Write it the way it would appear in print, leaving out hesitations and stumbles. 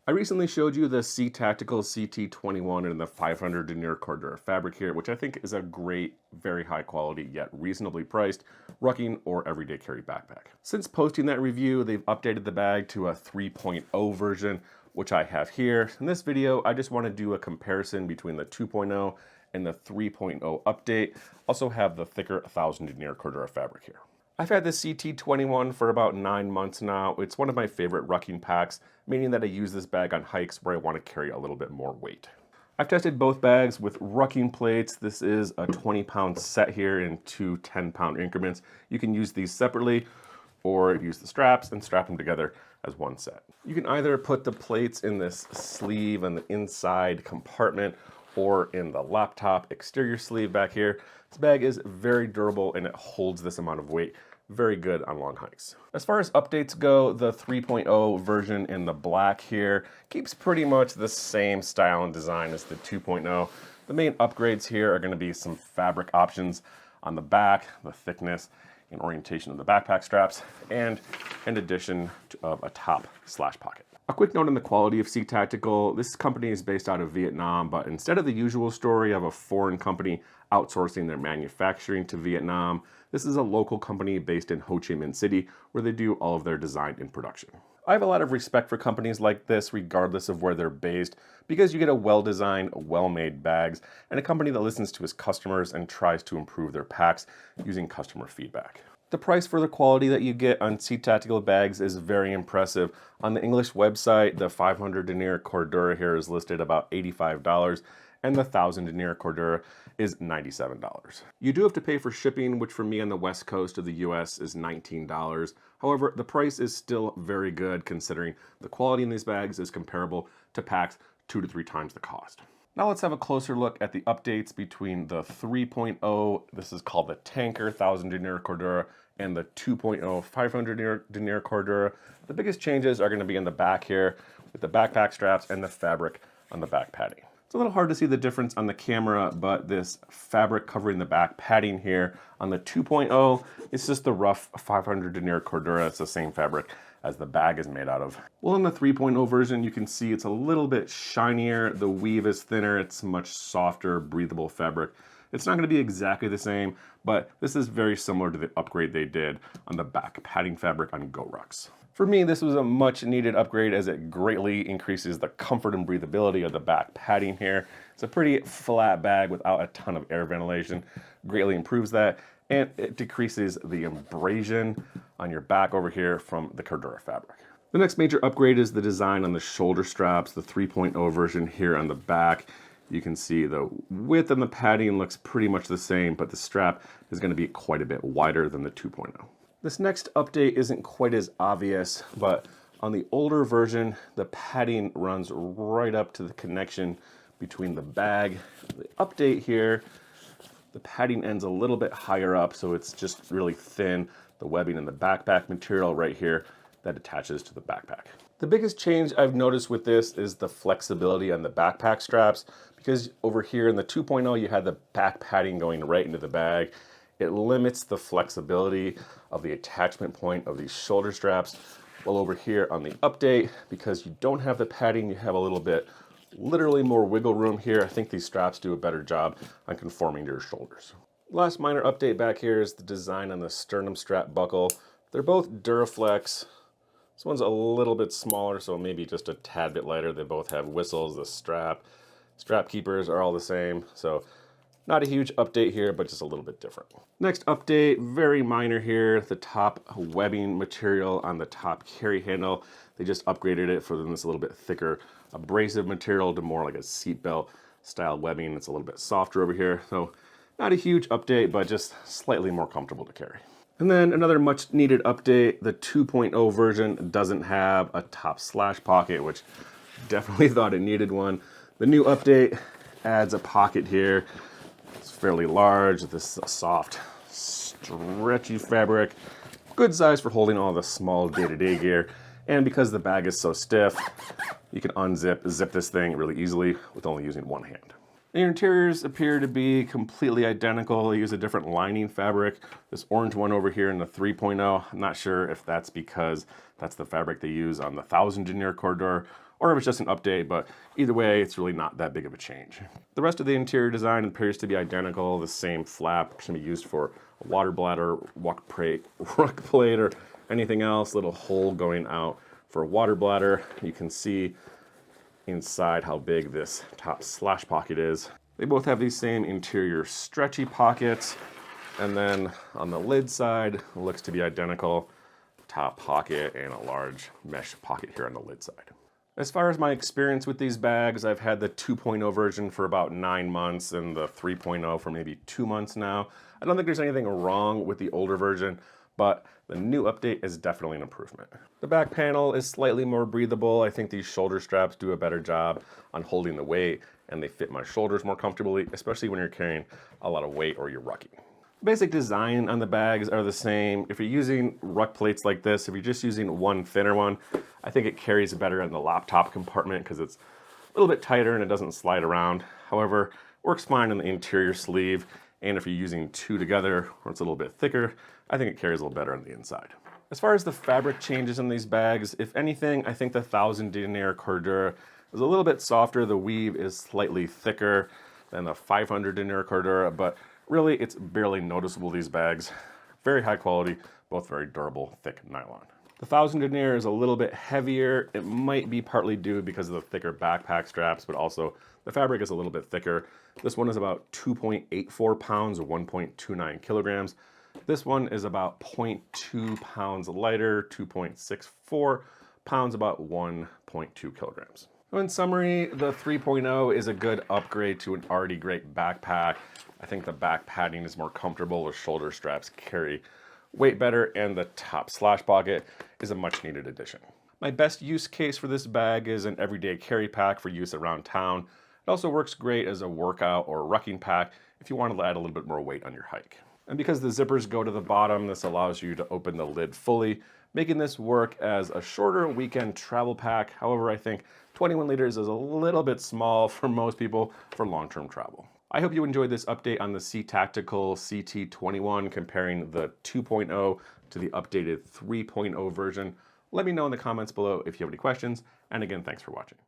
I recently showed you the Ctactical CT21 in the 500 denier Cordura fabric here, which I think is a great, very high quality, yet reasonably priced, rucking or everyday carry backpack. Since posting that review, they've updated the bag to a 3.0 version, which I have here. In this video, I just want to do a comparison between the 2.0 and the 3.0 update. Also have the thicker 1000 denier Cordura fabric here. I've had this CT21 for about 9 months now. It's one of my favorite rucking packs, meaning that I use this bag on hikes where I want to carry a little bit more weight. I've tested both bags with rucking plates. This is a 20-pound set here in two 10-pound increments. You can use these separately or use the straps and strap them together as one set. You can either put the plates in this sleeve on the inside compartment or in the laptop exterior sleeve back here. This bag is very durable and it holds this amount of weight. Very good on long hikes. As far as updates go, the 3.0 version in the black here keeps pretty much the same style and design as the 2.0. The main upgrades here are going to be some fabric options on the back, the thickness and orientation of the backpack straps, and in addition of a top slash pocket. A quick note on the quality of Ctactical. This company is based out of Vietnam, but instead of the usual story of a foreign company outsourcing their manufacturing to Vietnam, this is a local company based in Ho Chi Minh City where they do all of their design and production. I have a lot of respect for companies like this regardless of where they're based because you get a well-designed, well-made bags and a company that listens to its customers and tries to improve their packs using customer feedback. The price for the quality that you get on Ctactical bags is very impressive. On the English website, the 500 denier Cordura here is listed about $85 and the 1000 denier Cordura is $97. You do have to pay for shipping, which for me on the west coast of the US is $19. However, the price is still very good considering the quality in these bags is comparable to packs 2 to 3 times the cost. Now let's have a closer look at the updates between the 3.0, this is called the Tanker 1000 denier Cordura, and the 2.0 500 denier Cordura. The biggest changes are going to be in the back here with the backpack straps and the fabric on the back padding. It's a little hard to see the difference on the camera, but this fabric covering the back padding here on the 2.0, it's just the rough 500 denier Cordura. It's the same fabric as the bag is made out of. Well, in the 3.0 version, you can see it's a little bit shinier. The weave is thinner. It's much softer, breathable fabric. It's not going to be exactly the same, but this is very similar to the upgrade they did on the back padding fabric on GoRucks. For me, this was a much needed upgrade as it greatly increases the comfort and breathability of the back padding here. It's a pretty flat bag without a ton of air ventilation. Greatly improves that, and it decreases the abrasion on your back over here from the Cordura fabric. The next major upgrade is the design on the shoulder straps, the 3.0 version here on the back. You can see the width on the padding looks pretty much the same, but the strap is going to be quite a bit wider than the 2.0. This next update isn't quite as obvious, but on the older version, the padding runs right up to the connection between the bag. The update here, the padding ends a little bit higher up, so it's just really thin. The webbing and the backpack material right here that attaches to the backpack. The biggest change I've noticed with this is the flexibility on the backpack straps, because over here in the 2.0 you had the back padding going right into the bag. It limits the flexibility of the attachment point of these shoulder straps. While over here on the update, because you don't have the padding, you have a little bit, literally more wiggle room here. I think these straps do a better job on conforming to your shoulders. Last minor update back here is the design on the sternum strap buckle. They're both Duraflex. This one's a little bit smaller, so maybe just a tad bit lighter. They both have whistles. The strap keepers are all the same. So not a huge update here, but just a little bit different. Next update, very minor here. The top webbing material on the top carry handle. They just upgraded it for this a little bit thicker abrasive material to more like a seatbelt style webbing. It's a little bit softer over here. So not a huge update, but just slightly more comfortable to carry. And then another much needed update, the 2.0 version doesn't have a top slash pocket, which definitely thought it needed one. The new update adds a pocket here. It's fairly large, this soft, stretchy fabric. Good size for holding all the small day-to-day gear. And because the bag is so stiff, you can zip this thing really easily with only using one hand. The interiors appear to be completely identical. They use a different lining fabric. This orange one over here in the 3.0, I'm not sure if that's because that's the fabric they use on the 1000 denier Cordura, or if it's just an update, but either way, it's really not that big of a change. The rest of the interior design appears to be identical. The same flap can be used for a water bladder, ruck plate, or anything else. Little hole going out for a water bladder. You can see inside how big this top slash pocket is. They both have these same interior stretchy pockets. And then on the lid side, it looks to be identical. Top pocket and a large mesh pocket here on the lid side. As far as my experience with these bags, I've had the 2.0 version for about 9 months and the 3.0 for maybe 2 months now. I don't think there's anything wrong with the older version, but the new update is definitely an improvement. The back panel is slightly more breathable. I think these shoulder straps do a better job on holding the weight, and they fit my shoulders more comfortably, especially when you're carrying a lot of weight or you're rucking. Basic design on the bags are the same. If you're using ruck plates like this, if you're just using one thinner one, I think it carries better in the laptop compartment because it's a little bit tighter and it doesn't slide around. However, works fine in the interior sleeve, and if you're using two together or it's a little bit thicker, I think it carries a little better on the inside. As far as the fabric changes in these bags, if anything, I think the 1000 denier Cordura is a little bit softer. The weave is slightly thicker than the 500 denier Cordura, but really, it's barely noticeable, these bags. Very high quality, both very durable, thick nylon. The 1000 denier is a little bit heavier. It might be partly due because of the thicker backpack straps, but also the fabric is a little bit thicker. This one is about 2.84 pounds or 1.29 kilograms. This one is about 0.2 pounds lighter, 2.64 pounds, about 1.2 kilograms. So in summary, the 3.0 is a good upgrade to an already great backpack. I think the back padding is more comfortable, the shoulder straps carry weight better, and the top slash pocket is a much needed addition. My best use case for this bag is an everyday carry pack for use around town. It also works great as a workout or rucking pack if you want to add a little bit more weight on your hike. And because the zippers go to the bottom, this allows you to open the lid fully, making this work as a shorter weekend travel pack. However, I think 21 liters is a little bit small for most people for long-term travel. I hope you enjoyed this update on the Ctactical CT21 comparing the 2.0 to the updated 3.0 version. Let me know in the comments below if you have any questions. And again, thanks for watching.